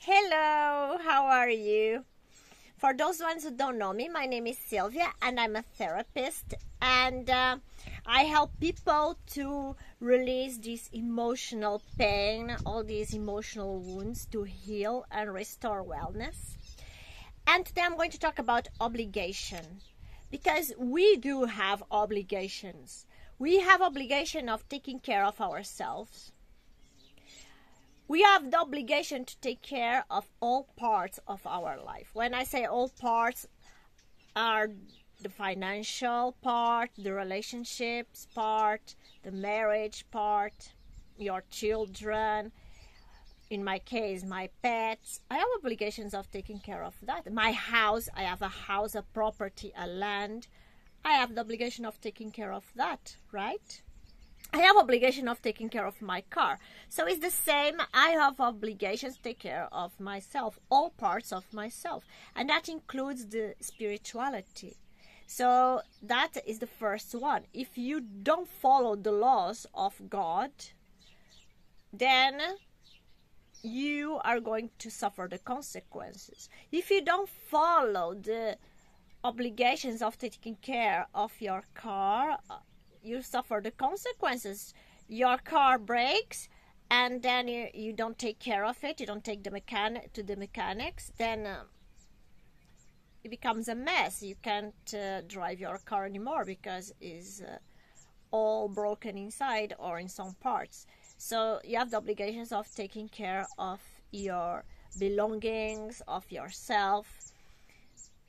Hello, how are you? For those ones who don't know me, my name is Sylvia and I'm a therapist, and I help people to release this emotional pain, all these emotional wounds, to heal and restore wellness. And today I'm going to talk about obligation, because we do have obligations. We have obligation of taking care of ourselves. We have the obligation to take care of all parts of our life. When I say all parts, are the financial part, the relationships part, the marriage part, your children, in my case, my pets. I have obligations of taking care of that. My house, I have a house, a property, a land. I have the obligation of taking care of that, right? I have obligation of taking care of my car. So it's the same. I have obligations to take care of myself, all parts of myself. And that includes the spirituality. So that is the first one. If you don't follow the laws of God, then you are going to suffer the consequences. If you don't follow the obligations of taking care of your car, you suffer the consequences. Your car breaks, and then you don't take care of it. You don't take the mechanics. Then it becomes a mess. You can't drive your car anymore because it's all broken inside or in some parts. So you have the obligations of taking care of your belongings, of yourself,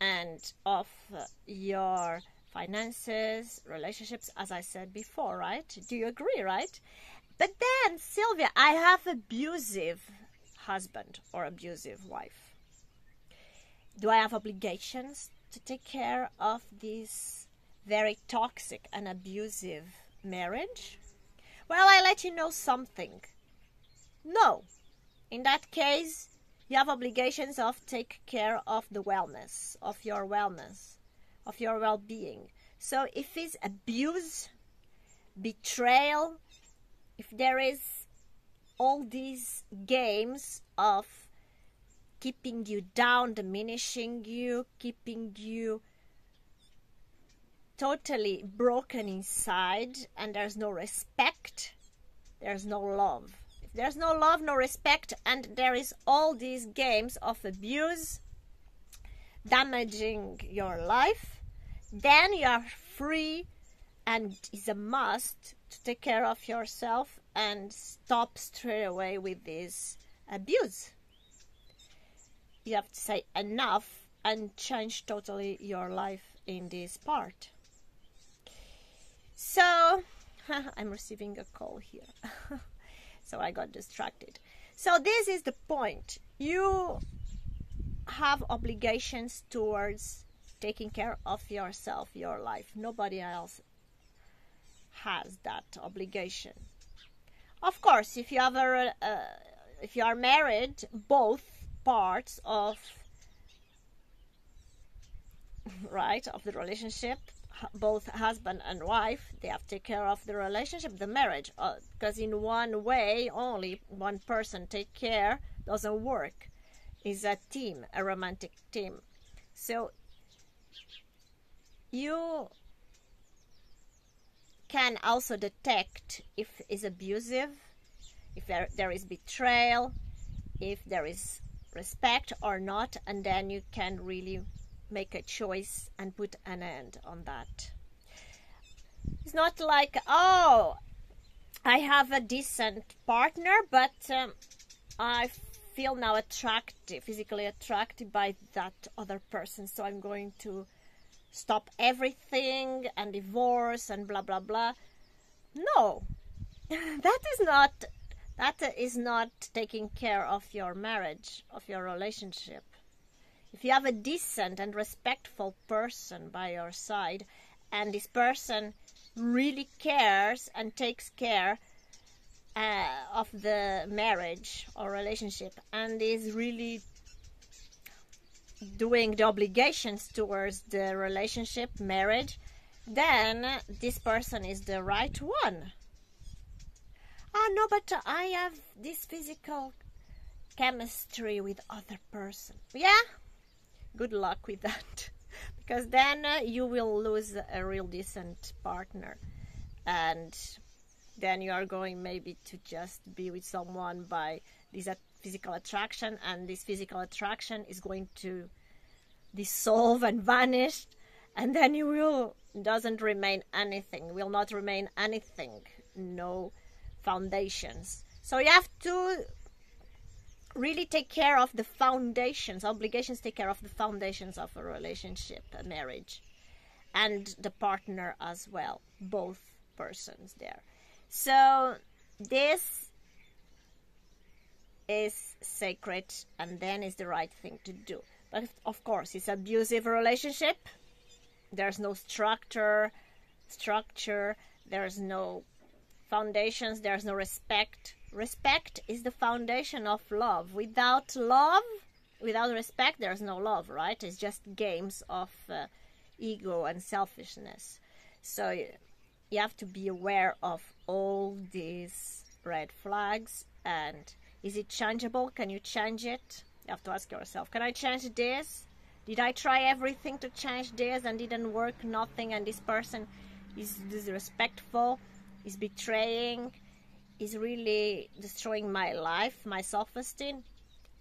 and of your finances, relationships, as I said before, right? Do you agree, right? But then, Sylvia, I have abusive husband or abusive wife. Do I have obligations to take care of this very toxic and abusive marriage? Well, I let you know something. No. In that case, you have obligations of take care of the wellness, of your well-being. So if it's abuse, betrayal, if there is all these games of keeping you down, diminishing you, keeping you totally broken inside, and there's no respect, there's no love. If there's no love, no respect, and there is all these games of abuse damaging your life, then you are free, and it's a must to take care of yourself and stop straight away with this abuse. You have to say enough and change totally your life in this part. So, I'm receiving a call here. So I got distracted. So this is the point. You have obligations towards taking care of yourself, your life. Nobody else has that obligation. Of course, if you have if you are married, both parts of the relationship, both husband and wife, they have to take care of the relationship, the marriage, because in one way only one person take care doesn't work. It's a team, a romantic team. So you can also detect if it's abusive, if there is betrayal, if there is respect or not, and then you can really make a choice and put an end on that. It's not like, oh, I have a decent partner, but I feel now physically attracted by that other person, so I'm going to stop everything and divorce and blah blah blah. No, that is not taking care of your marriage, of your relationship. If you have a decent and respectful person by your side, and this person really cares and takes care of the marriage or relationship, and is really doing the obligations towards the relationship, marriage, then this person is the right one. No, but I have this physical chemistry with other person. Yeah, good luck with that. Because then you will lose a real decent partner, and then you are going maybe to just be with someone by this physical attraction, and this physical attraction is going to dissolve and vanish, and then you will not remain anything, no foundations. So you have to really take care of the foundations. Obligations take care of the foundations of a relationship, a marriage, and the partner as well, both persons there. So this is sacred, and then is the right thing to do. But of course, it's abusive relationship. There's no structure, there's no foundations, there's no respect. Respect is the foundation of love. Without respect, there's no love, right? It's just games of ego and selfishness. So you have to be aware of all these red flags. And is it changeable? Can you change it? You have to ask yourself, can I change this? Did I try everything to change this and didn't work? Nothing. And this person is disrespectful, is betraying, is really destroying my life, my self-esteem,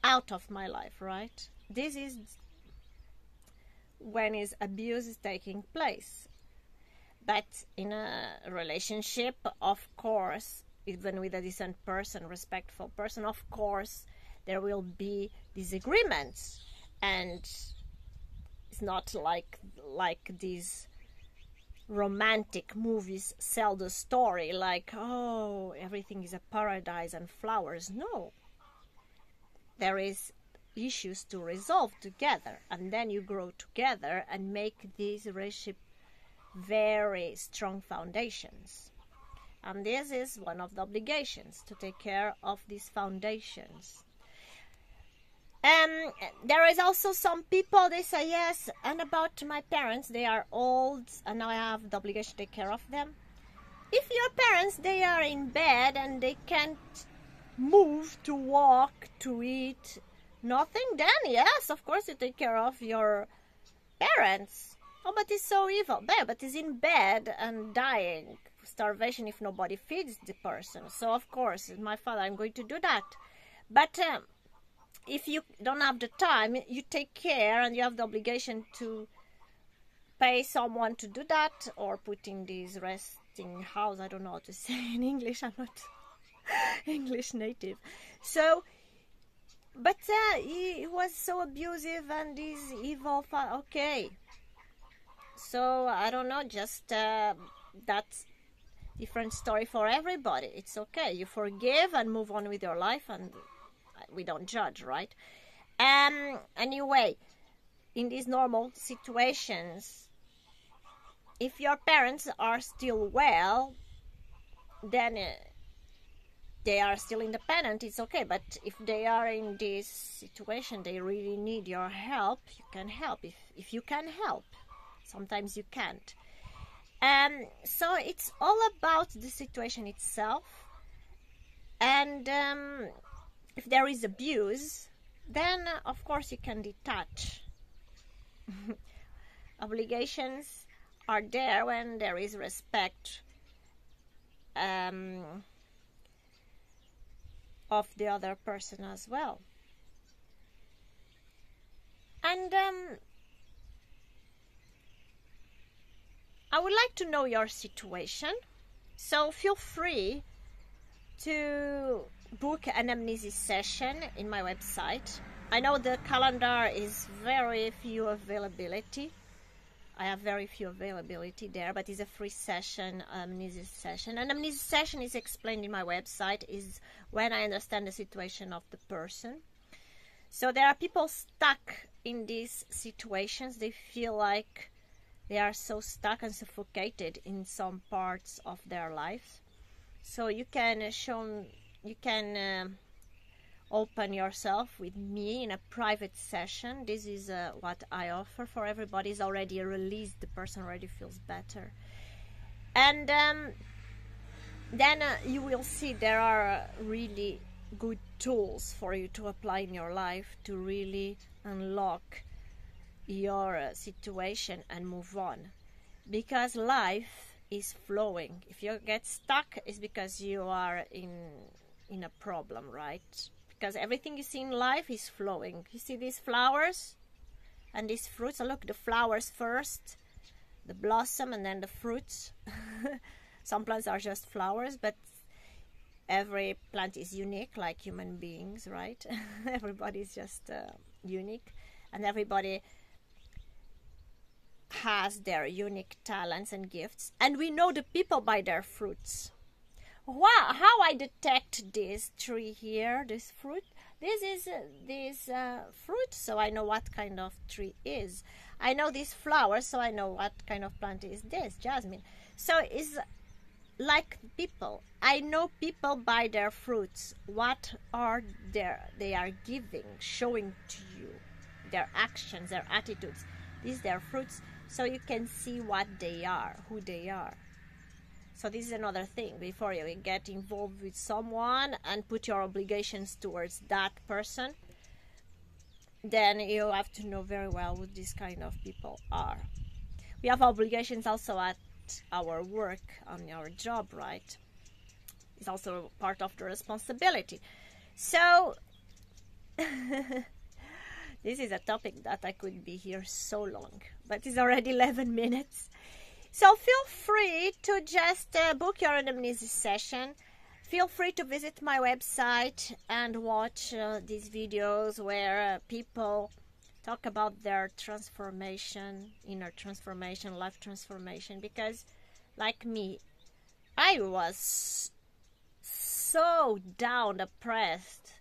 out of my life, right? This is when abuse is taking place. But in a relationship, of course, even with a decent person, respectful person, of course, there will be disagreements. And it's not like these romantic movies sell the story, like, oh, everything is a paradise and flowers. No, there is issues to resolve together, and then you grow together and make this relationship very strong foundations. And this is one of the obligations, to take care of these foundations. There is also some people, they say, yes, and about my parents, they are old and now I have the obligation to take care of them. If your parents, they are in bed and they can't move, to walk, to eat, nothing, then yes, of course you take care of your parents. Oh, but it's so evil. But he's in bed and dying, starvation if nobody feeds the person. So of course, my father, I'm going to do that. But if you don't have the time, you take care, and you have the obligation to pay someone to do that, or put in this resting house. I don't know how to say in English. I'm not English native. So, but he was so abusive and this evil. Okay. So I don't know. Just that's different story for everybody. It's okay. You forgive and move on with your life, and we don't judge, right? Anyway, in these normal situations, if your parents are still well, then they are still independent, it's okay. But if they are in this situation, they really need your help, you can help. If you can help, sometimes you can't. So it's all about the situation itself. And if there is abuse, then of course you can detach. Obligations are there when there is respect of the other person as well. And I would like to know your situation, so feel free to book an amnesia session in my website. I know the calendar is very few availability. I have very few availability there, but it's a free session, amnesia session. An amnesia session is explained in my website, is when I understand the situation of the person. So there are people stuck in these situations. They feel like they are so stuck and suffocated in some parts of their life. So you can open yourself with me in a private session. This is what I offer for everybody. Is already released. The person already feels better. And then you will see there are really good tools for you to apply in your life to really unlock your situation and move on, because life is flowing. If you get stuck, it's because you are in a problem, right? Because everything you see in life is flowing. You see these flowers and these fruits. So look, the flowers first, the blossom, and then the fruits. Some plants are just flowers, but every plant is unique, like human beings, right? Everybody is just unique, and everybody has their unique talents and gifts, and we know the people by their fruits. Wow, how I detect this tree here, this fruit? This is this fruit, so I know what kind of tree is. I know these flowers, so I know what kind of plant is this, jasmine. So it's like people. I know people by their fruits. What are they are giving, showing to you, their actions, their attitudes. These are their fruits. So you can see what they are, who they are. So this is another thing. Before you get involved with someone and put your obligations towards that person, then you have to know very well who these kind of people are. We have obligations also at our work, on our job, right? It's also part of the responsibility. So this is a topic that I could be here so long, but it's already 11 minutes. So feel free to just book your anamnesis session. Feel free to visit my website and watch these videos where people talk about their transformation, inner transformation, life transformation. Because, like me, I was so down, depressed,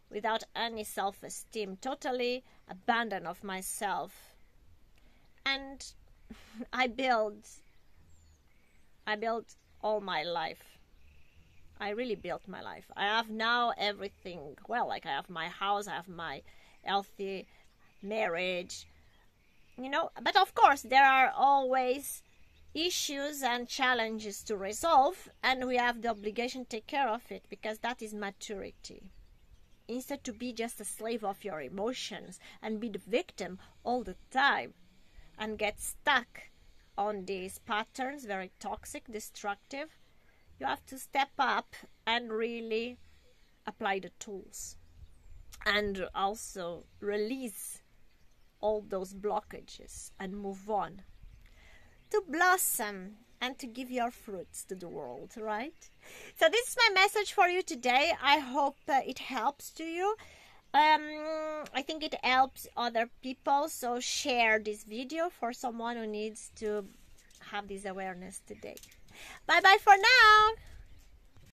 without any self-esteem, totally abandoned of myself. And I built all my life. I really built my life. I have now everything. Well, like I have my house, I have my healthy marriage, you know. But of course, there are always issues and challenges to resolve, and we have the obligation to take care of it, because that is maturity. Instead to be just a slave of your emotions and be the victim all the time and get stuck on these patterns, very toxic, destructive, you have to step up and really apply the tools and also release all those blockages and move on to blossom and to give your fruits to the world, right? So this is my message for you today. I hope it helps to you. I think it helps other people, so share this video for someone who needs to have this awareness today. Bye bye for now.